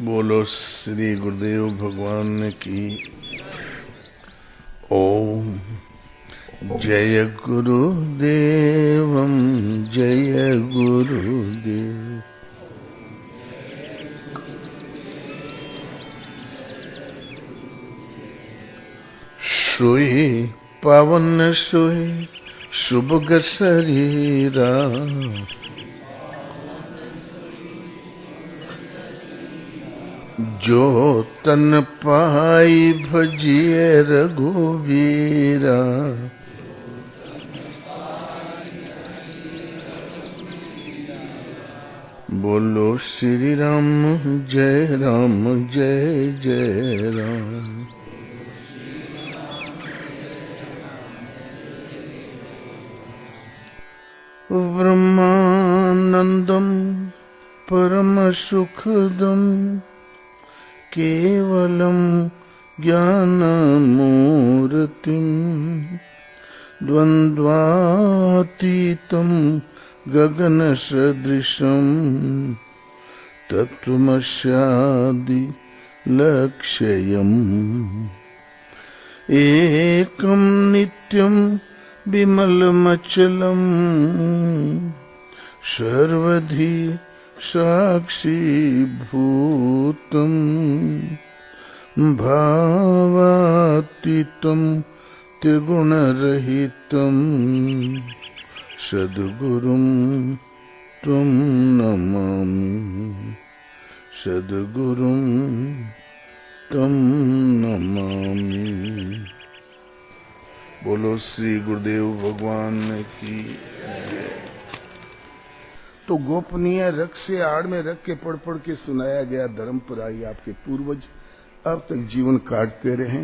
बोलो श्री गुरुदेव भगवान की। ओम जय गुरुदेवम जय गुरुदेव। सोए पावन सोए शुभग शरीरा, जो तन पाई भजिए रघुवीरा। बोलो श्री राम जय जय राम। ब्रह्मानंदम परम सुखदम केवलम ज्ञानमूर्तिम द्वंद्वातीतम गगन सदृशम तत्वमस्यादि लक्ष्यम् एकम नित्यम विमलमचलम सर्वधि साक्षी भूतम भावातीतम त्रिगुणरहितम सद्गुरुं त्वं नमामि, सद्गुरुं त्वं नमामि। बोलो श्री गुरुदेव भगवान की जय। तो गोपनीय रख से आड़ में रख के पढ़ पढ़ के सुनाया गया धर्म पराई आपके पूर्वज अब तक जीवन काटते रहे।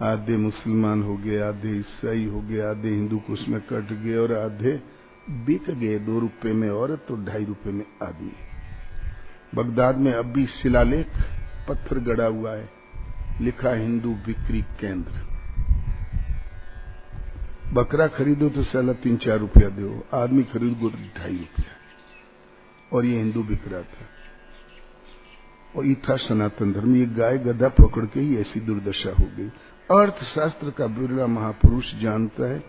आधे मुसलमान हो गए, आधे ईसाई हो गए, आधे हिंदू कुश में कट गए और आधे बिक गए। 2 रुपए में औरत तो 2.5 रुपए में आदमी। बगदाद में अब भी शिलालेख पत्थर गड़ा हुआ है, लिखा हिंदू बिक्री केंद्र। बकरा खरीदो तो साला 3-4 रुपया दो, आदमी खरीदो तो 2.5 रुपया। और ये हिंदू बिक रहा था। और ये था सनातन धर्म। ये गाय गधा पकड़ के ही ऐसी दुर्दशा हो गई। अर्थशास्त्र का बिरला महापुरुष जानता है,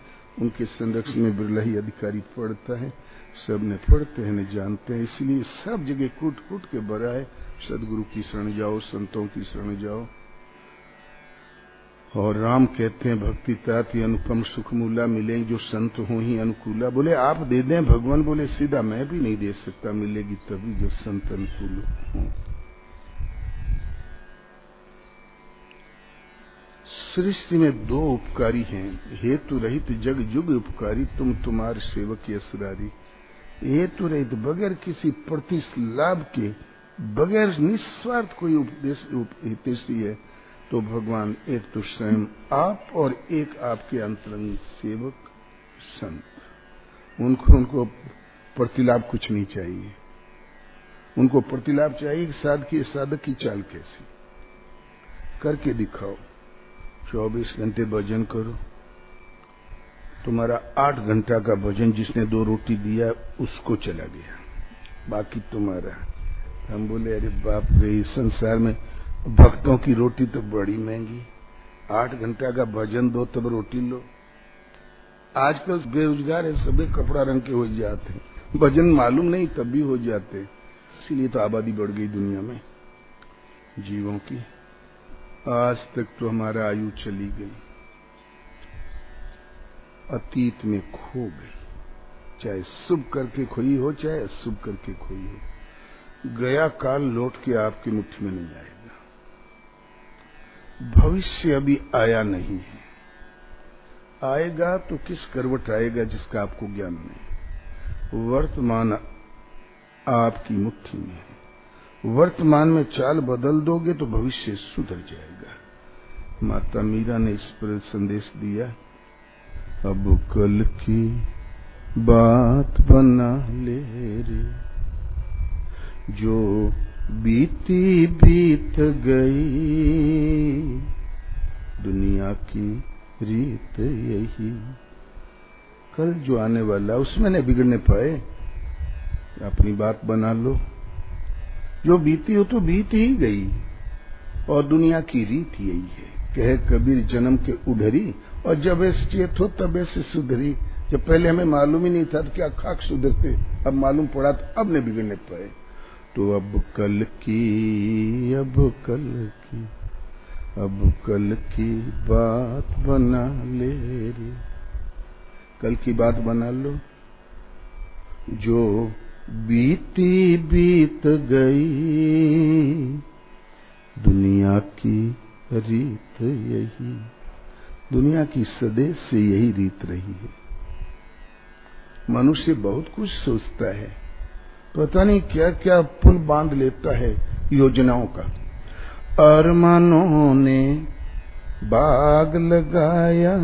उनके संरक्षण में बिरला ही अधिकारी पढ़ता है। सब ने पढ़ते हैं, न जानते हैं, इसलिए सब जगह कूट कूट के भरा है। सदगुरु की शरण जाओ, संतों की शरण जाओ। और राम कहते हैं भक्ति ताति अनुपम सुखमूला, मिले जो संत हो ही अनुकूला। बोले आप दे दें भगवान, बोले सीधा मैं भी नहीं दे सकता, मिलेगी तभी जो संत अनुकूल हो। सृष्टि में 2 उपकारी हैं, हेतु रहित जग जुग उपकारी, तुम तुम्हारे सेवक असुरारी। हेतु रहित बगैर किसी प्रतिलाभ के, बगैर निस्वार्थ कोई उपदेश हितैषी है तो भगवान एक तो स्वयं आप और एक आपके अंतरंग सेवक संत। उनको प्रतिलाभ कुछ नहीं चाहिए। उनको प्रतिलाभ चाहिए साधक की चाल कैसी करके दिखाओ। 24 घंटे भजन करो, तुम्हारा 8 घंटा का भजन जिसने 2 रोटी दिया उसको चला गया, बाकी तुम्हारा। हम बोले अरे बाप रे, इस संसार में भक्तों की रोटी तो बड़ी महंगी। 8 घंटा का भजन दो तब रोटी लो। आजकल बेरोजगार है, सभी कपड़ा रंग के हो जाते हैं, भजन मालूम नहीं तब भी हो जाते। इसीलिए तो आबादी बढ़ गई दुनिया में जीवों की। आज तक तो हमारा आयु चली गई, अतीत में खो गई। चाहे शुभ करके खोई हो, चाहे अशुभ करके खोई हो, गया काल लौट के आपकी मुट्ठी में नहीं आएगा। भविष्य अभी आया नहीं है, आएगा तो किस करवट आएगा जिसका आपको ज्ञान नहीं। वर्तमान आपकी मुट्ठी में है। वर्तमान में चाल बदल दोगे तो भविष्य सुधर जाएगा। माता मीरा ने इस पर संदेश दिया, अब कल की बात बना ले रे, जो बीती बीत गई, दुनिया की रीत यही। कल जो आने वाला उसमें नहीं बिगड़ने पाए, अपनी बात बना लो। जो बीती हो तो बीत ही गई, और दुनिया की रीत यही है। कहे कबीर जन्म के उधरी, और जब ऐसे चेत हो तब ऐसे सुधरी। जब पहले हमें मालूम ही नहीं था तो क्या खाक सुधरते, अब मालूम पड़ा तो अब नहीं बिगड़ने पाए। तो अब कल की, अब कल की बात बना ले रे, कल की बात बना लो। जो बीती बीत गई, दुनिया की रीत यही, दुनिया की सदैव से यही रीत रही है। मनुष्य बहुत कुछ सोचता है, पता नहीं क्या क्या पुल बांध लेता है योजनाओं का। अरमानों ने बाग लगाया,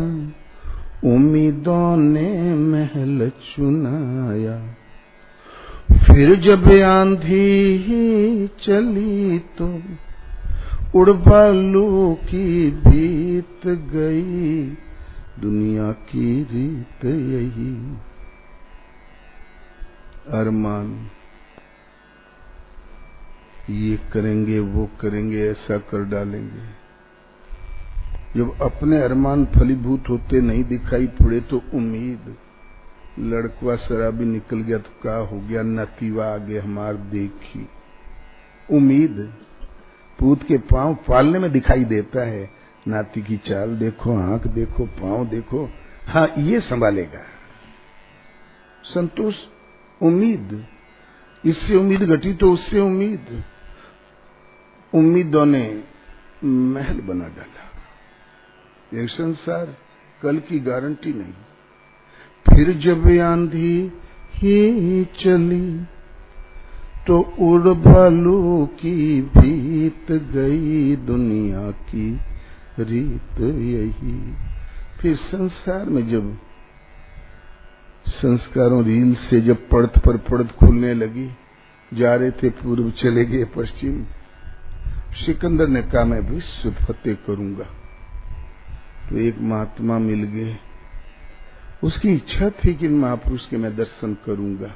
उम्मीदों ने महल चुनाया, फिर जब आंधी चली तो उड़बालू की बीत गई, दुनिया की रीत यही। अरमान ये करेंगे वो करेंगे, ऐसा कर डालेंगे। जब अपने अरमान फलीभूत होते नहीं दिखाई पड़े तो उम्मीद। लड़कवा शराबी निकल गया तो क्या हो गया, नतीवा आगे हमार देखी। उम्मीद पूत के पांव पालने में दिखाई देता है, नाती की चाल देखो, आंख देखो, पांव देखो, हाँ ये संभालेगा। संतोष उम्मीद, इससे उम्मीद घटी तो उससे उम्मीद। उम्मीदों ने महल बना डाला। ये संसार कल की गारंटी नहीं। फिर जब आंधी ही चली तो उड़बालू की बीत गई, दुनिया की रीत यही। फिर संसार में जब संस्कारों रील से जब पड़त पर पड़त खुलने लगी, जा रहे थे पूर्व चले गए पश्चिम। सिकंदर ने कहा मैं विश्व फतेह करूंगा, तो एक महात्मा मिल गए। उसकी इच्छा थी कि महापुरुष के मैं दर्शन करूंगा,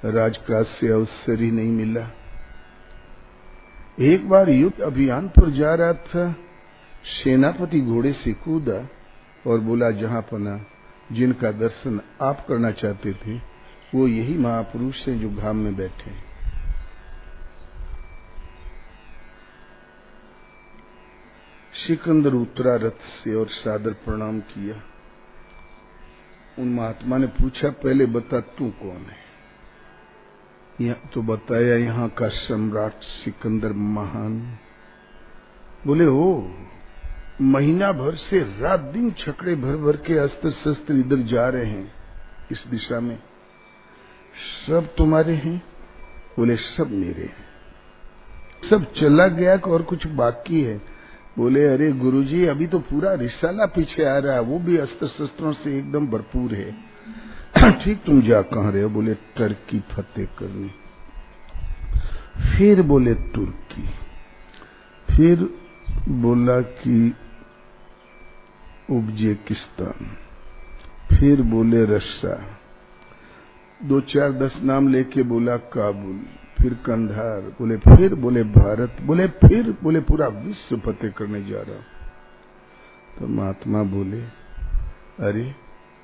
राजकाज से अवसर ही नहीं मिला। एक बार युद्ध अभियान पर जा रहा था, सेनापति घोड़े से कूदा और बोला जहां पना जिनका दर्शन आप करना चाहते थे वो यही महापुरुष हैं जो घाम में बैठे हैं। सिकंदर उतरा रथ से और सादर प्रणाम किया। उन महात्मा ने पूछा पहले बता तू कौन है? तो बताया यहाँ का सम्राट सिकंदर महान। बोले ओ, महीना भर से रात दिन छकड़े भर भर के अस्त्र शस्त्र इधर जा रहे हैं इस दिशा में, सब तुम्हारे हैं? बोले सब मेरे हैं। सब चला गया और कुछ बाकी है? बोले अरे गुरुजी अभी तो पूरा रिसाला पीछे आ रहा है, वो भी अस्त्र शस्त्रों से एकदम भरपूर है। ठीक तुम जा कहां रहे हो? बोले टर्की फतेह करने। फिर बोले तुर्की, फिर बोला कि उज्बेकिस्तान, फिर बोले रस्सा, 2-4-10 नाम लेके बोला काबुल, फिर कंधार, बोले भारत, बोले पूरा विश्व फतेह करने जा रहा। तो महात्मा बोले अरे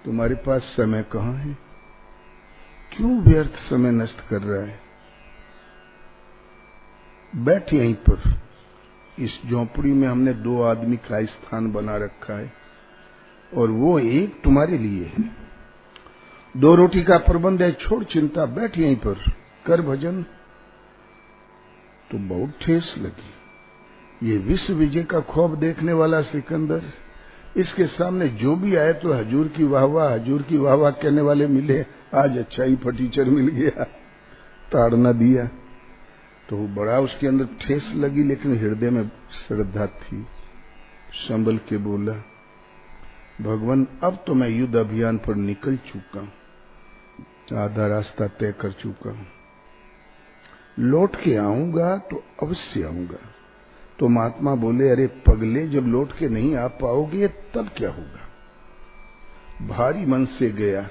तुम्हारे पास समय कहाँ है, क्यों व्यर्थ समय नष्ट कर रहा है? बैठ यहीं पर, इस झोंपड़ी में हमने 2 आदमी का स्थान बना रखा है और वो एक तुम्हारे लिए है। 2 रोटी का प्रबंध है, छोड़ चिंता, बैठ यहीं पर, कर भजन। तो बहुत ठेस लगी। ये विश्व विजय का खौफ देखने वाला सिकंदर, इसके सामने जो भी आए तो हजूर की वाहवाह कहने वाले मिले। आज अच्छा ही फटीचर मिल गया, ताड़ न दिया। तो बड़ा उसके अंदर ठेस लगी, लेकिन हृदय में श्रद्धा थी। संभल के बोला भगवान अब तो मैं युद्ध अभियान पर निकल चुका हूं, आधा रास्ता तय कर चुका हूं, लौट के आऊंगा तो अवश्य आऊंगा। तो महात्मा बोले अरे पगले, जब लौट के नहीं आ पाओगे तब क्या होगा? भारी मन से गया,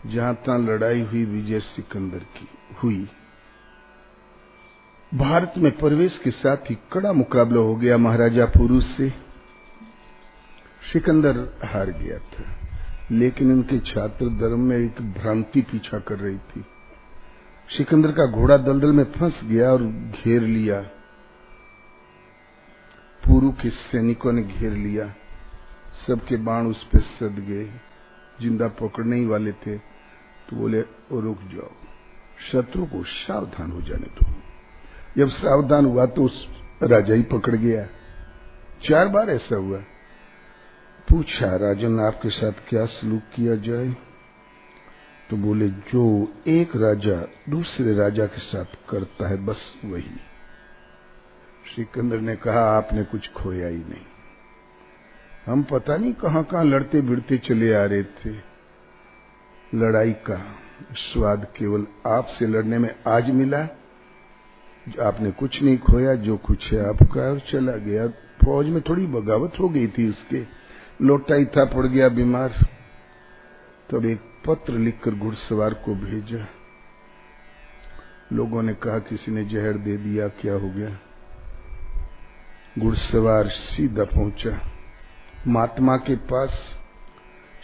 जहां तहां लड़ाई हुई, विजय सिकंदर की हुई। भारत में प्रवेश के साथ ही कड़ा मुकाबला हो गया महाराजा पुरुष से। सिकंदर हार गया था, लेकिन उनके छात्र धर्म में एक भ्रांति पीछा कर रही थी। सिकंदर का घोड़ा दलदल में फंस गया और घेर लिया। पुरु के सैनिकों ने घेर लिया, सबके बाण उस पर सद गए। जिंदा पकड़ने ही वाले थे तो बोले रुक जाओ, शत्रु को सावधान हो जाने दो। जब सावधान हुआ तो उस राजा ही पकड़ गया। 4 बार ऐसा हुआ। पूछा, राजन आपके साथ क्या सलूक किया जाए? तो बोले जो एक राजा दूसरे राजा के साथ करता है बस वही। सिकंदर ने कहा आपने कुछ खोया ही नहीं। हम पता नहीं कहां कहां लड़ते भिड़ते चले आ रहे थे। लड़ाई का स्वाद केवल आपसे लड़ने में आज मिला। आपने कुछ नहीं खोया, जो कुछ है आपका और चला गया। फौज में थोड़ी बगावत हो गई थी उसके, लोटा ही था, पड़ गया बीमार। तब एक पत्र लिखकर घुड़सवार को भेजा। लोगों ने कहा किसी ने जहर दे दिया, क्या हो गया? घुड़सवार सीधा पहुंचा महात्मा के पास,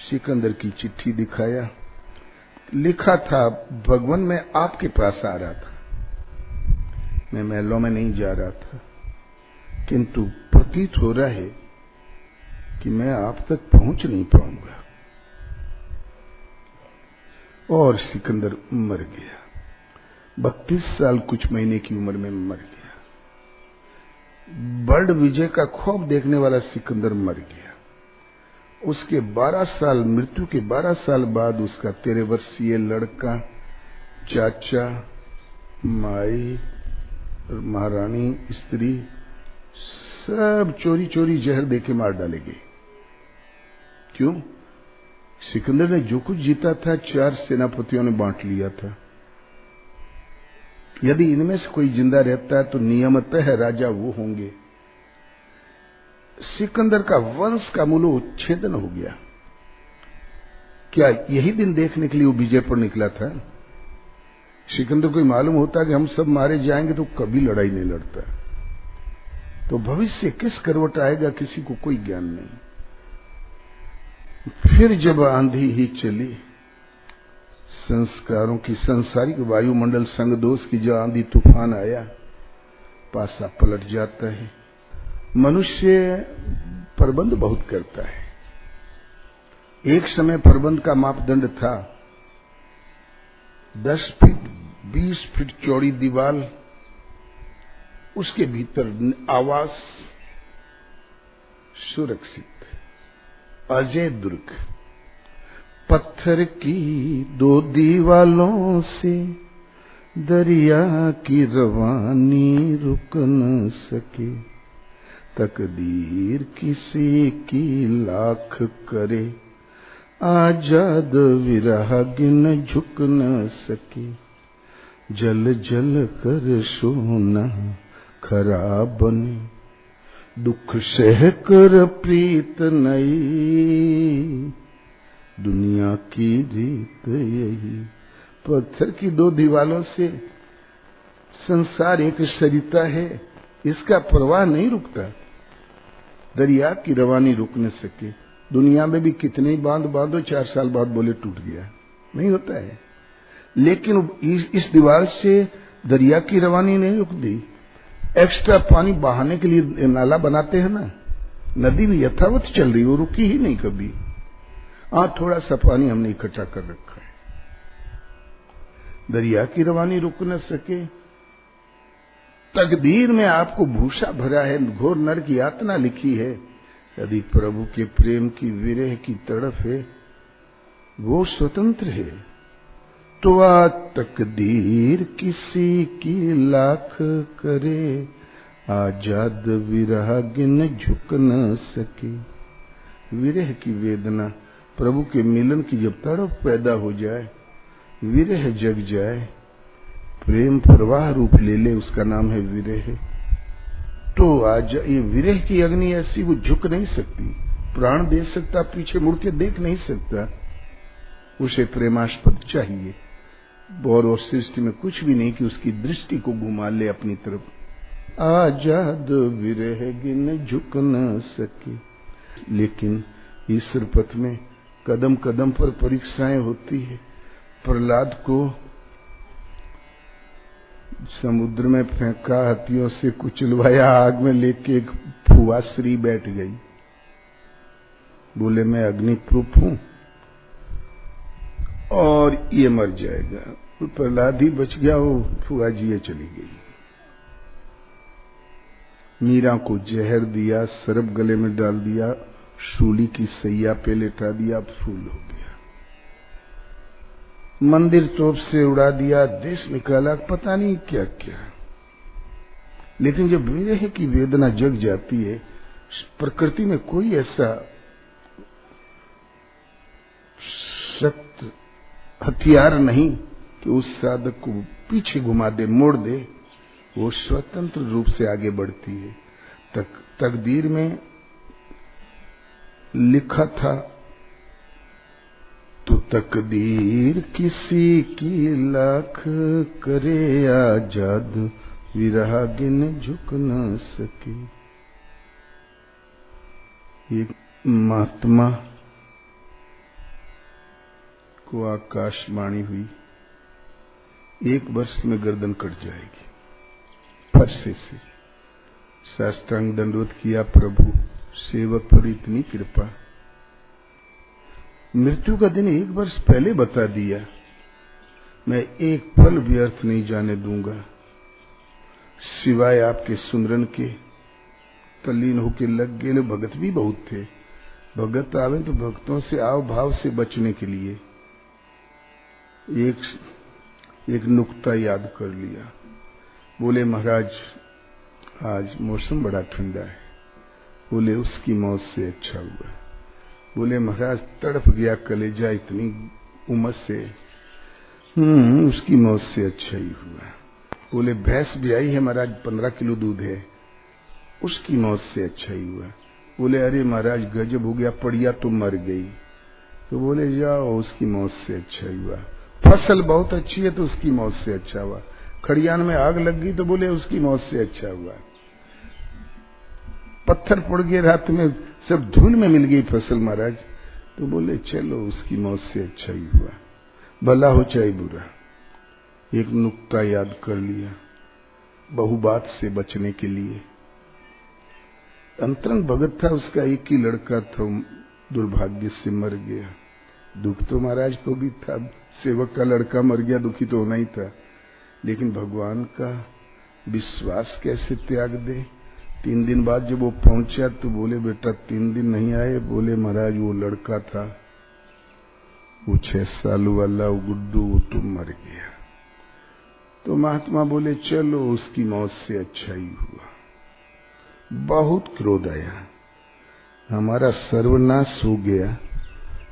सिकंदर की चिट्ठी दिखाया। लिखा था भगवान मैं आपके पास आ रहा था, मैं महलों में नहीं जा रहा था, किंतु प्रतीत हो रहा है कि मैं आप तक पहुंच नहीं पाऊंगा। और सिकंदर मर गया। 32 साल कुछ महीने की उम्र में मर गया। बर्ड विजय का ख्वाब देखने वाला सिकंदर मर गया। उसके 12 साल, मृत्यु के 12 साल बाद उसका 13 वर्षीय लड़का, चाचा, माई, महारानी, स्त्री सब चोरी चोरी जहर देके मार डाले गए। क्यों? सिकंदर ने जो कुछ जीता था 4 सेनापतियों ने बांट लिया था। यदि इनमें से कोई जिंदा रहता है तो नियमतः राजा वो होंगे। सिकंदर का वंश का मूलोच्छेदन हो गया। क्या यही दिन देखने के लिए वो विजय पर निकला था? सिकंदर को मालूम होता कि हम सब मारे जाएंगे तो कभी लड़ाई नहीं लड़ता। तो भविष्य किस करवट आएगा किसी को कोई ज्ञान नहीं। फिर जब आंधी ही चली, संस्कारों की संसारिक वायुमंडल संग दोष की जो आंधी तूफान आया, पासा पलट जाता है। मनुष्य प्रबंध बहुत करता है। एक समय प्रबंध का मापदंड था 10 फीट 20 फीट चौड़ी दीवार, उसके भीतर आवास सुरक्षित, अजय दुर्ग। पत्थर की 2 दीवालों से दरिया की रवानी रुक न सके। तकदीर किसी की लाख करे, आजाद विरागिन झुक न सके। जल जल कर सोना खरा बने, दुख सह कर प्रीत नई। दुनिया की रीत यही। पत्थर की 2 दीवालों से संसार एक सरिता है, इसका प्रवाह नहीं रुकता। दरिया की रवानी रुक न सके। दुनिया में भी कितने ही बांध बांधो, 4 साल बाद बोले टूट गया, नहीं होता है। लेकिन इस दीवार से दरिया की रवानी नहीं रुकती। एक्स्ट्रा पानी बहाने के लिए नाला बनाते हैं ना, नदी भी यथावत चल रही, वो रुकी ही नहीं कभी। थोड़ा सा पानी हमने इकट्ठा कर रखा है। दरिया की रवानी रुक न सके। तकदीर में आपको भूसा भरा है, घोर नरक यातना लिखी है। यदि प्रभु के प्रेम की विरह की तड़प है, वो स्वतंत्र है। तो आ तकदीर किसी की लाख करे, आजाद विरागिन झुक न सके। विरह की वेदना, प्रभु के मिलन की जब तड़प पैदा हो जाए, विरह जग जाए, प्रेम प्रवाह रूप ले ले, उसका नाम है विरह। तो आज ये विरह की अग्नि ऐसी, वो झुक नहीं सकती, प्राण दे सकता, पीछे मुड़ के देख नहीं सकता। उसे प्रेमास्पद चाहिए। और वो सृष्टि में कुछ भी नहीं कि उसकी दृष्टि को घुमा ले अपनी तरफ। आजाद विरह गिन झुक न सके। लेकिन ईश्वर पथ में कदम कदम पर परीक्षाएं होती है। प्रहलाद को समुद्र में फेंका, हाथियों से कुचलवाया, आग में लेके एक फुआश्री बैठ गई, बोले मैं अग्नि प्रूफ हूं और ये मर जाएगा। प्रहलाद ही बच गया, वो फुआ जी चली गई। मीरा को जहर दिया, सरब गले में डाल दिया, सूली की सैया पे लेटा दिया, फूल हो गया। मंदिर तोप से उड़ा दिया, देश निकाला, पता नहीं क्या क्या। लेकिन जब विरह की वेदना जग जाती है, प्रकृति में कोई ऐसा सख्त हथियार नहीं कि उस साधक को पीछे घुमा दे, मोड़ दे। वो स्वतंत्र रूप से आगे बढ़ती है। तकदीर में लिखा था तो तकदीर किसी की लाख करे आजाद, विरह गिन झुक न सके। एक महात्मा को आकाशवाणी हुई, 1 वर्ष में गर्दन कट जाएगी। फरसे से साष्टांग दंडवत किया, प्रभु सेवक पर इतनी कृपा। मृत्यु का दिन 1 वर्ष पहले बता दिया, मैं एक पल व्यर्थ नहीं जाने दूंगा, सिवाय आपके सुमरन के। तल्लीन होके लग गए। भगत भी बहुत थे। भगत आवे तो भक्तों से आव भाव से बचने के लिए एक नुक्ता याद कर लिया। बोले महाराज आज मौसम बड़ा ठंडा है। बोले उसकी मौत से अच्छा हुआ। बोले महाराज तड़प गया कलेजा इतनी उमस से। उसकी मौत से अच्छा ही हुआ। बोले भैंस भी आई है महाराज, 15 किलो दूध है, उसकी मौत से अच्छा ही हुआ। बोले अरे महाराज गजब हो गया, पड़िया तो मर गई। तो बोले जाओ उसकी मौत से अच्छा ही हुआ। फसल बहुत अच्छी है तो उसकी मौत से अच्छा हुआ। खड़ियान में आग लग गई तो बोले उसकी मौत से अच्छा हुआ। पत्थर पड़ गए रात में, सब धूल में मिल गई फसल महाराज, तो बोले चलो उसकी मौत से अच्छा ही हुआ। भला हो चाहे बुरा, एक नुक्ता याद कर लिया बहुबात से बचने के लिए। अंतरंग भगत था, उसका एक ही लड़का था, दुर्भाग्य से मर गया। दुख तो महाराज को भी था, सेवक का लड़का मर गया, दुखी तो होना ही था। लेकिन भगवान का विश्वास कैसे त्याग दे। 3 दिन बाद जब वो पहुंचा तो बोले बेटा 3 दिन नहीं आए। बोले महाराज वो लड़का था, वो 6 साल वाला, वो गुड्डू, वो तो मर गया। तो महात्मा बोले चलो उसकी मौत से अच्छा ही हुआ। बहुत क्रोध आया, हमारा सर्वनाश हो गया,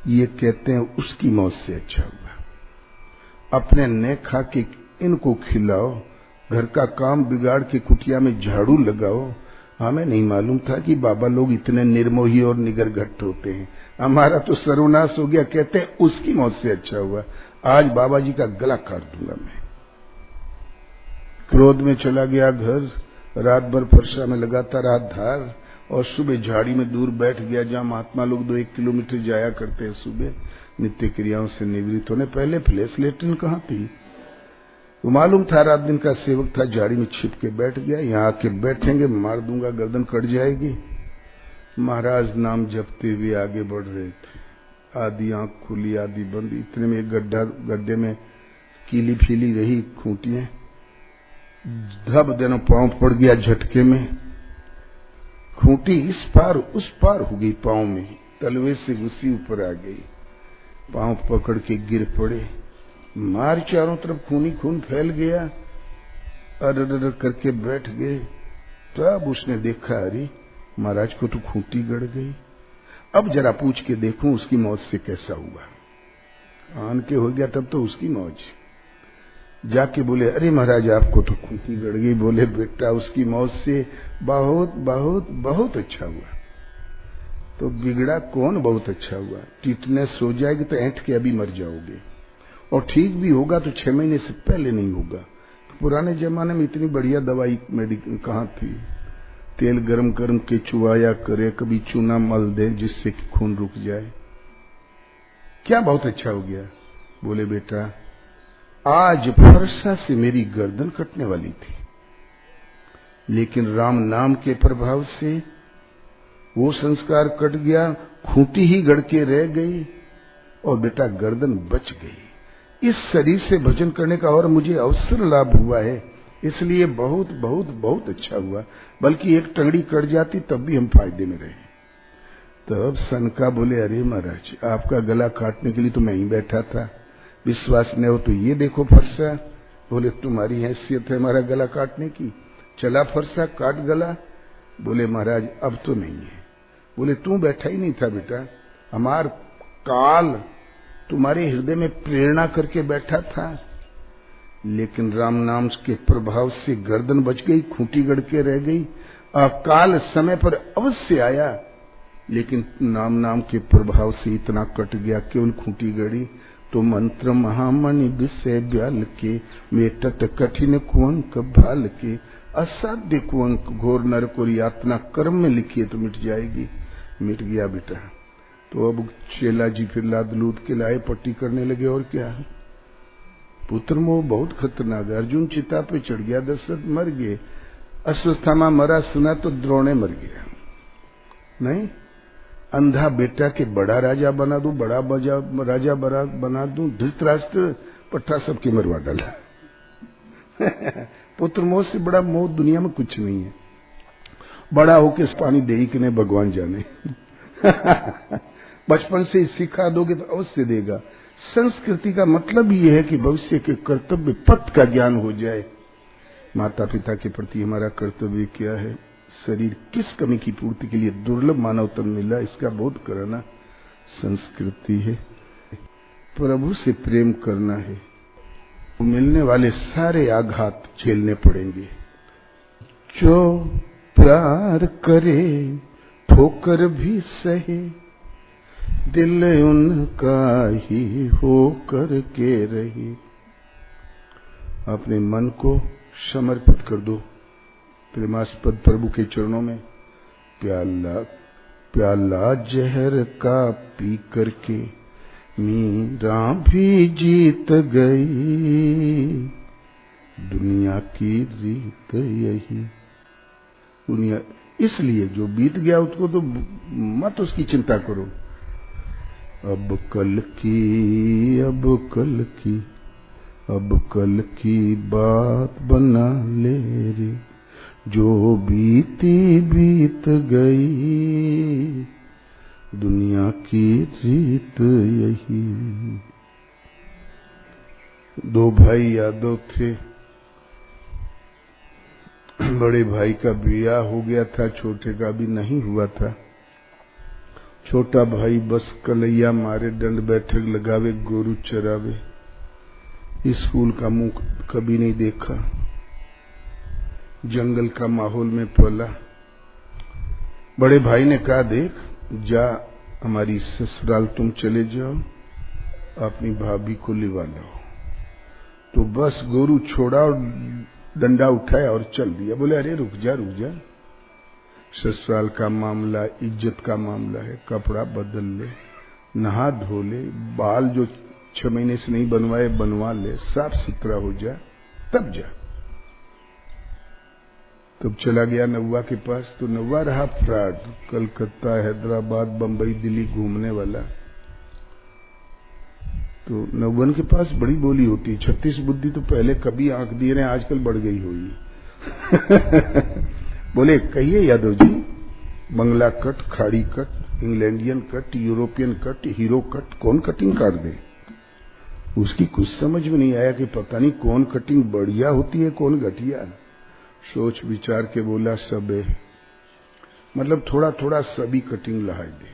ये कहते हैं उसकी मौत से अच्छा हुआ। अपने ने खा के इनको खिलाओ, घर का काम बिगाड़ के कुटिया में झाड़ू लगाओ। हमें नहीं मालूम था कि बाबा लोग इतने निर्मोही और निगरघट्ट होते हैं। हमारा तो सर्वनाश हो गया, कहते हैं उसकी मौत से अच्छा हुआ। आज बाबा जी का गला काट दूंगा मैं। क्रोध में चला गया घर, रात भर फरसा में लगाता रहा धार, और सुबह झाड़ी में दूर बैठ गया जहां महात्मा लोग 2-1 किलोमीटर जाया करते हैं सुबह नित्य क्रियाओं से निवृत्त होने। पहले फ्लैश लेट्रिन कहां थी, वो मालूम था, रात दिन का सेवक था, झाड़ी में छिप के बैठ गया। यहाँ आके बैठेंगे मार दूंगा, गर्दन कट जाएगी। महाराज नाम जपते हुए आगे बढ़ रहे थे। आधी आंख खुली आधी बंद, इतने में एक गड्ढे में कीली फीली रही खूंटियां, धब देना पांव पड़ गया झटके में। खूंटी इस पार उस पार हो गई, पांव में तलवे से घुसी ऊपर आ गई। पांव पकड़ के गिर पड़े, मार चारों तरफ खूनी खून फैल गया। अडर करके बैठ गए। तब उसने देखा अरे महाराज को तो खूंटी गड़ गई, अब जरा पूछ के देखूं उसकी मौत से कैसा हुआ। आन के हो गया तब तो उसकी मौज। जाके बोले अरे महाराज आपको तो खूंटी गड़ गई। बोले बेटा उसकी मौत से बहुत बहुत बहुत अच्छा हुआ। तो बिगड़ा कौन बहुत अच्छा हुआ, टिटनेस हो जाएगी तो ऐंठ के अभी मर जाओगे, और ठीक भी होगा तो 6 महीने से पहले नहीं होगा। पुराने जमाने में इतनी बढ़िया दवाई मेडिकल कहाँ थी? तेल गरम गरम के चुवाया करे, कभी चूना मल दे जिससे कि खून रुक जाए। क्या बहुत अच्छा हो गया? बोले बेटा आज फरसा से मेरी गर्दन कटने वाली थी, लेकिन राम नाम के प्रभाव से वो संस्कार कट गया, खूंटी ही गड़ के रह गई और बेटा गर्दन बच गई। इस शरीर से भजन करने का और मुझे अवसर लाभ हुआ है, इसलिए बहुत बहुत बहुत अच्छा हुआ। बल्कि एक टंगड़ी कट जाती तब भी हम फायदे में रहे। तब सनका बोले अरे महाराज आपका गला काटने के लिए तो मैं ही बैठा था, विश्वास न हो तो ये देखो फरसा। बोले तुम्हारी हैसियत है हमारा गला काटने की? चला फरसा काट गला। बोले महाराज अब तो नहीं है। बोले तू बैठा ही नहीं था बेटा, हमार काल तुम्हारे हृदय में प्रेरणा करके बैठा था, लेकिन राम नाम के प्रभाव से गर्दन बच गई, खूंटी गड़ के रह गई। काल समय पर अवश्य आया, लेकिन नाम के प्रभाव से इतना कट गया, केवल खूंटी गड़ी। तो मंत्र महामणि विषय ब्याल के, मेटत कठिन कुअंक भाल के, असाध्य कुअंक घोर नरक और यातना कर्म में लिखिए तो मिट जाएगी। मिट गया बेटा। तो अब चेला जी फिर लाद लूद के लाए, पट्टी करने लगे। और क्या पुत्र मोह बहुत खतरनाक है। अर्जुन चिता पे चढ़ गया, दशरथ मर गए, अश्वत्थामा मरा सुना तो द्रोणे मर गया। नहीं, अंधा बेटा के बड़ा राजा बना दूं, बड़ा राजा बना दूं, धृतराष्ट्र पट्टा सबके मरवा डाला। पुत्र मोह से बड़ा मोह दुनिया में कुछ नहीं है। बड़ा होके पानी दे कि नहीं भगवान जाने। बचपन से सिखा दोगे तो अवश्य देगा। संस्कृति का मतलब ये है कि भविष्य के कर्तव्य पथ का ज्ञान हो जाए। माता पिता के प्रति हमारा कर्तव्य क्या है, शरीर किस कमी की पूर्ति के लिए दुर्लभ मानव तन मिला, इसका बोध कराना संस्कृति है। प्रभु से प्रेम करना है, मिलने वाले सारे आघात झेलने पड़ेंगे। जो प्यार करे ठोकर भी सहे, दिल उनका ही होकर के रहे। अपने मन को समर्पित कर दो प्रेमास्पद प्रभु के चरणों में। प्याला प्याला जहर का पी करके मीरा भी जीत गई, दुनिया की रीत यही। दुनिया इसलिए जो बीत गया उसको तो मत उसकी चिंता करो। अब कल की बात बना ले रे, जो बीती बीत गई, दुनिया की रीत यही। दो भाई यादव थे, बड़े भाई का ब्याह हो गया था, छोटे का भी नहीं हुआ था। छोटा भाई बस कलैया मारे, दंड बैठक लगावे, गोरू चरावे, स्कूल का मुंह कभी नहीं देखा, जंगल का माहौल में पला। बड़े भाई ने कहा देख जा हमारी ससुराल तुम चले जाओ, अपनी भाभी को लिवा लो। तो बस गोरू छोड़ा और डंडा उठाया और चल दिया। बोले अरे रुक जा, ससुराल का मामला इज्जत का मामला है, कपड़ा बदल ले, नहा धो ले, बाल जो 6 महीने से नहीं बनवाए बनवा ले, साफ सुथरा हो जा, तब जा। तब चला गया नौवा के पास। तो नौवा रहा फ्रॉड, कलकत्ता हैदराबाद बंबई दिल्ली घूमने वाला। तो नौवन के पास बड़ी बोली होती है, 36 बुद्धि तो पहले कभी आंख दिए रहे, आजकल बढ़ गई होगी। बोले कहिए यादव जी, बंगला कट, खाड़ी कट, इंग्लैंडियन cut, European cut, hero cut, कौन कटिंग काट दे? उसकी कुछ समझ में नहीं आया कि पता नहीं कौन कटिंग बढ़िया होती है कौन घटिया। सोच विचार के बोला सब है, मतलब थोड़ा थोड़ा सभी कटिंग लहाई दे।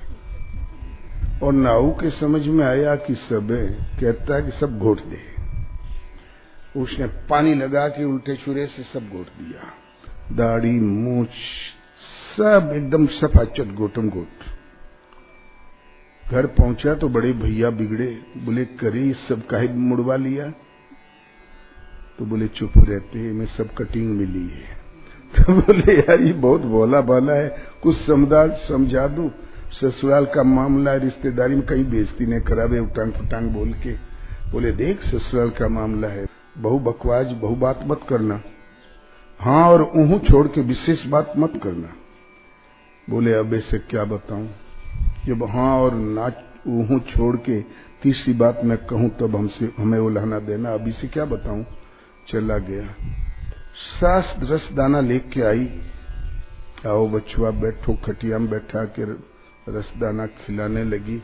और नाऊ के समझ में आया कि सब है, कहता है कि सब घोट दे। उसने पानी लगा के उल्टे छुरे से सब घोट दिया, दाढ़ी मूछ सब एकदम सफा चट गोटम गोट। घर पहुंचा तो बड़े भैया बिगड़े, बोले करे ये सब काहे मुड़वा लिया? तो बोले चुप रहते, मैं सब कटिंग मिली है। तो बोले यार ये बहुत भोला भाला है, कुछ समझा दूं, ससुराल का मामला रिश्तेदारी में कहीं बेइज्जती नहीं करावे उटांग फटांग बोल के। बोले देख ससुराल का मामला है, बहु बकवास बहु बात मत करना, हाँ और ऊहू छोड़ के विशेष बात मत करना। बोले अब ऐसे क्या बताऊं, जब हाँ और ना ऊहू छोड़ के तीसरी बात मैं कहूं तब हमें उलाहना देना, अभी से क्या बताऊं। चला गया। सास रसदाना लेके आई, आओ बचुआ बैठो, खटिया में बैठा के रसदाना खिलाने लगी।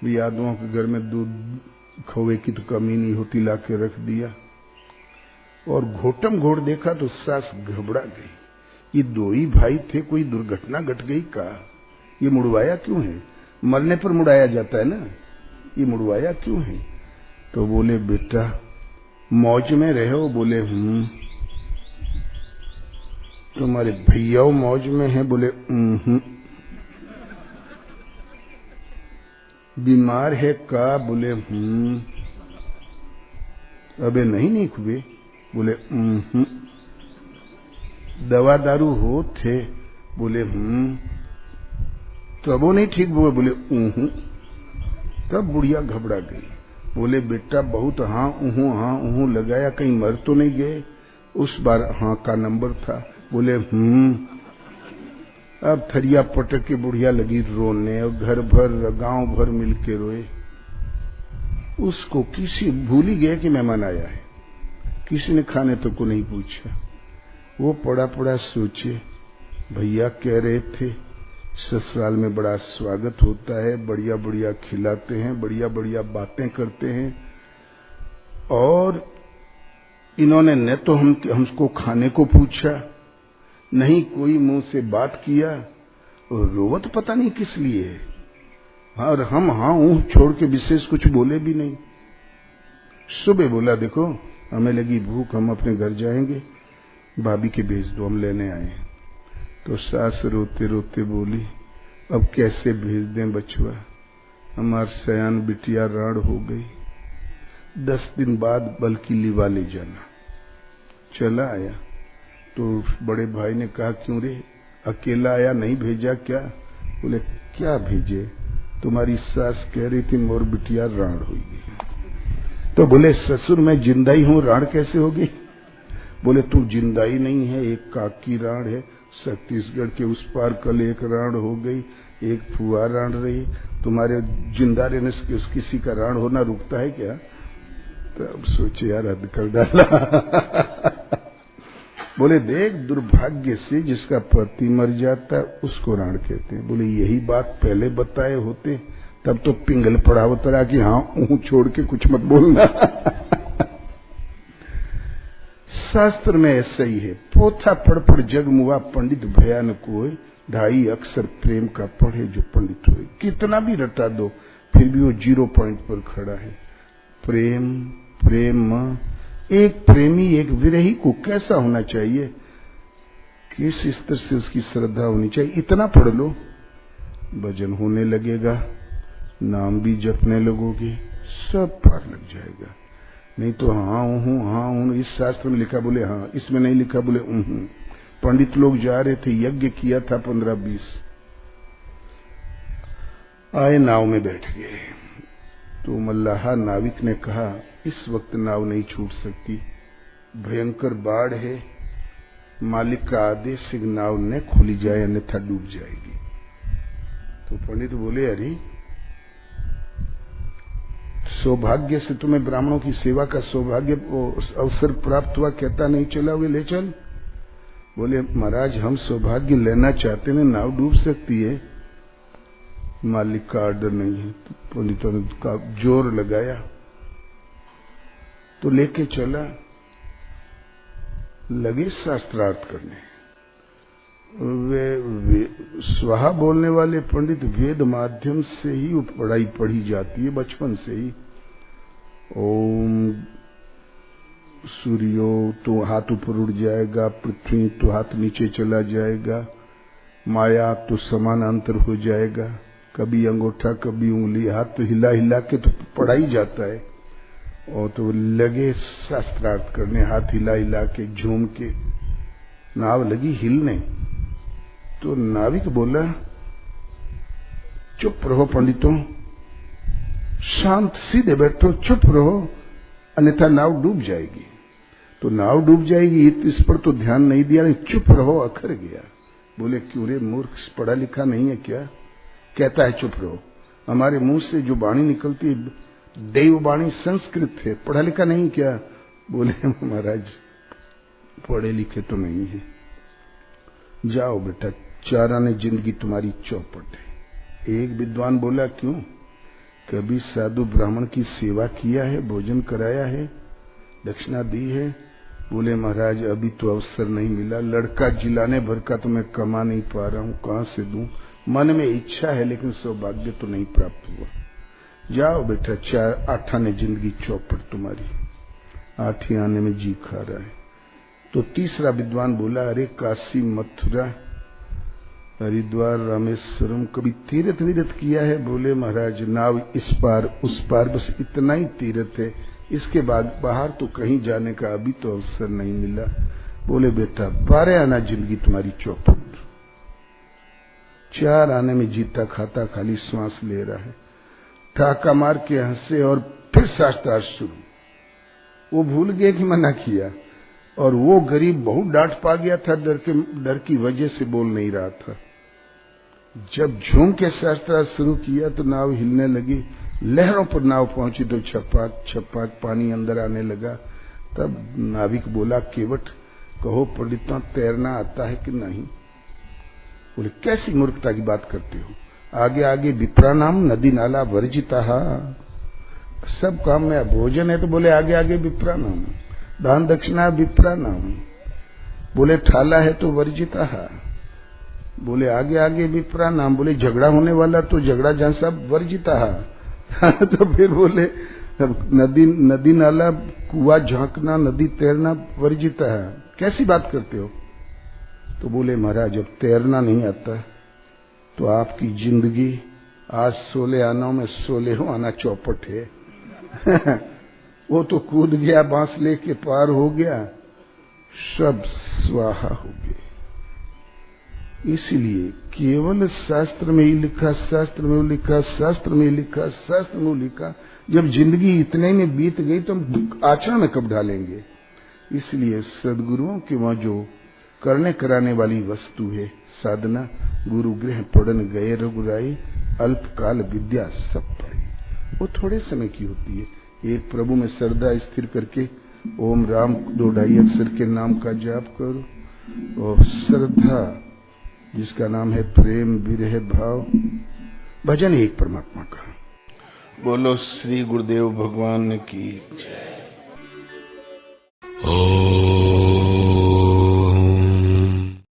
भी यादवों के घर में दूध खोए की तो कमी नहीं होती, ला के रख दिया और घोटम घोट देखा तो सास घबरा गई। ये दो ही भाई थे, कोई दुर्घटना घट गई का? ये मुड़वाया क्यों है? मरने पर मुड़ाया जाता है ना, ये मुड़वाया क्यों है? तो बोले बेटा मौज में रहो। बोले तुम्हारे भैया मौज में है? बोले बीमार है का? बोले अबे नहीं हुए? बोले दवा दारू हो थे? बोले तो अब वो नहीं ठीक हुए? बोले तब बुढ़िया घबरा गई। बोले बेटा बहुत हाँ उहू लगाया, कहीं मर तो नहीं गए? उस बार हाँ का नंबर था। बोले अब थरिया पटक के बुढ़िया लगी रोने और घर भर गांव भर मिलके रोए। उसको किसी भूल ही गया कि मेहमान आया है, किसी ने खाने तक को नहीं पूछा। वो पड़ा पड़ा सोचे, भैया कह रहे थे ससुराल में बड़ा स्वागत होता है, बढ़िया बढ़िया खिलाते हैं, बढ़िया बढ़िया बातें करते हैं, और इन्होंने न तो हमको खाने को पूछा, नहीं कोई मुंह से बात किया, और रोवत पता नहीं किस लिए है, और हम हाँ छोड़ के विशेष कुछ बोले भी नहीं। सुबह बोला देखो हमें लगी भूख, हम अपने घर जाएंगे, भाभी के भेज दो, हम लेने आए। तो सास रोते रोते बोली अब कैसे भेज दें बचवा, हमार सयान बिटिया राड़ हो गई, 10 दिन बाद बल्कि लिवा ले जाना। चला आया तो बड़े भाई ने कहा क्यों रे अकेला आया, नहीं भेजा क्या? बोले क्या भेजे, तुम्हारी सास कह रही थी मोर बिटिया राड़ हो गई। तो बोले ससुर मैं जिंदा ही हूं, राड़ कैसे होगी? बोले तू जिंदा ही नहीं है, एक काकी राड़ है, छत्तीसगढ़ के उस पार कल एक राड़ हो गई, एक फुआ राड़ रही, तुम्हारे जिंदा रहने से किसी का राड़ होना रुकता है क्या? तब सोचे यार हद कर डाला। बोले देख दुर्भाग्य से जिसका पति मर जाता है उसको राड़ कहते हैं। बोले यही बात पहले बताए होते तब तो पिंगल पड़ावत रहा कि हाँ ऊं छोड़ के कुछ मत बोलना। शास्त्र में ऐसा ही है, पोथा पढ़ जग मुआ पंडित भयानक होए, 2.5 अक्षर प्रेम का पढ़े जो पंडित होए। कितना भी रटा दो फिर भी वो 0 पॉइंट पर खड़ा है। प्रेम प्रेम एक प्रेमी एक विरही को कैसा होना चाहिए, किस स्तर से उसकी श्रद्धा होनी चाहिए, इतना पढ़ लो, भजन होने लगेगा, नाम भी जपने लगोगे, सब पार लग जाएगा। नहीं तो हाँ हूँ इस शास्त्र में लिखा बोले हाँ, इसमें नहीं लिखा बोले पंडित लोग जा रहे थे, यज्ञ किया था 15-20, आए नाव में बैठ गए। तो मल्लाहा नाविक ने कहा इस वक्त नाव नहीं छूट सकती, भयंकर बाढ़ है, मालिक का आदेश से नाव न खोली जाए अन्यथा डूब जाएगी। तो पंडित बोले अरे सौभाग्य से तुम्हें ब्राह्मणों की सेवा का सौभाग्य अवसर प्राप्त हुआ, कहता नहीं चलाओगे, ले चल। बोले महाराज हम सौभाग्य लेना चाहते हैं, नाव डूब सकती है, मालिक का आर्डर नहीं है। तो पंडितों ने का जोर लगाया तो लेके चला, लगे शास्त्रार्थ करने। वे स्वाहा बोलने वाले पंडित वेद माध्यम से ही पढ़ाई पढ़ी जाती है बचपन से ही। ओम सूर्यो तो हाथ ऊपर उड़ जाएगा, पृथ्वी तो हाथ नीचे चला जाएगा, माया तो समानांतर हो जाएगा, कभी अंगूठा कभी उंगली, हाथ तो हिला हिला के तो पढ़ा ही जाता है। और तो लगे शास्त्रार्थ करने, हाथ हिला हिला के झूम के, नाव लगी हिलने। तो नाविक बोला, चुप रहो पंडितों, शांत सीधे बैठो, चुप रहो, अन्यथा नाव डूब जाएगी। तो नाव डूब जाएगी इस पर तो ध्यान नहीं दिया, चुप रहो, अखर गया। बोले क्यों रे मूर्ख, पढ़ा लिखा नहीं है क्या? कहता है चुप रहो। हमारे मुंह से जो वाणी निकलती देव वाणी संस्कृत है, पढ़ा लिखा नहीं क्या? बोले महाराज पढ़े लिखे तो नहीं है। जाओ बेटा, 4 आने जिंदगी तुम्हारी चौपट है। एक विद्वान बोला क्यों? कभी साधु ब्राह्मण की सेवा किया है, भोजन कराया है, दक्षिणा दी है? बोले महाराज अभी तो अवसर नहीं मिला, लड़का जिलाने भर का तो मैं कमा नहीं पा रहा हूं, कहां से दूं? मन में इच्छा है लेकिन सौभाग्य तो नहीं प्राप्त हुआ। जाओ बेटा, 8 आने जिंदगी चौपट तुम्हारी, 8 आने में जी खा रहा है। तो तीसरा विद्वान बोला, अरे काशी मथुरा हरिद्वार रामेश्वरम कभी तीर्थ विरथ किया है? बोले महाराज नाव इस पार उस पार, बस इतना ही तीर्थ है, इसके बाद बाहर तो कहीं जाने का अभी तो अवसर नहीं मिला। बोले बेटा 12 आना जिंदगी तुम्हारी चौपट, 4 आने में जीता खाता खाली श्वास ले रहा है। ठाका मार के हंसे और फिर शास्त्रार्थ शुरू। वो भूल गए कि मना किया, और वो गरीब बहुत डांट पा गया था, डर की वजह से बोल नहीं रहा था। जब झूम के शास्त्रार्थ शुरू किया तो नाव हिलने लगी, लहरों पर नाव पहुंची तो छपाक छपाक पानी अंदर आने लगा। तब नाविक बोला, केवट कहो पंडितों तैरना आता है कि नहीं? बोले कैसी मूर्खता की बात करते हो, आगे आगे विप्रानाम नदी नाला वर्जिता, सब काम में भोजन है तो बोले आगे आगे विप्रानाम, दान दक्षिणा विप्रानाम, बोले थाला है तो वर्जिता, बोले आगे आगे विप्रानाम, बोले झगड़ा होने वाला तो झगड़ा जहां सब वर्जिता। तो फिर बोले नदी नाला कुआ झांकना नदी तैरना वर्जिता है, कैसी बात करते हो? तो बोले महाराज जब तैरना नहीं आता तो आपकी जिंदगी आज 16 आनों में 16 आना चौपट है। वो तो कूद गया, बांस लेके पार हो गया, सब स्वाहा हो गए। इसलिए केवल शास्त्र में ही लिखा, शास्त्र में लिखा, शास्त्र में लिखा, शास्त्र में लिखा, जब जिंदगी इतने में बीत गई तो हम आचरण में कब डालेंगे? इसलिए सदगुरुओं के वहां जो करने कराने वाली वस्तु है साधना, गुरु गृह पढ़न गए रघुराई, अल्पकाल विद्या सब पढ़ी, वो थोड़े समय की होती है। एक प्रभु में श्रद्धा स्थिर करके ओम राम 2 ढाई अक्षर के नाम का जाप करो, और श्रद्धा जिसका नाम है प्रेम विरह भाव, भजन एक परमात्मा का। बोलो श्री गुरुदेव भगवान की जय।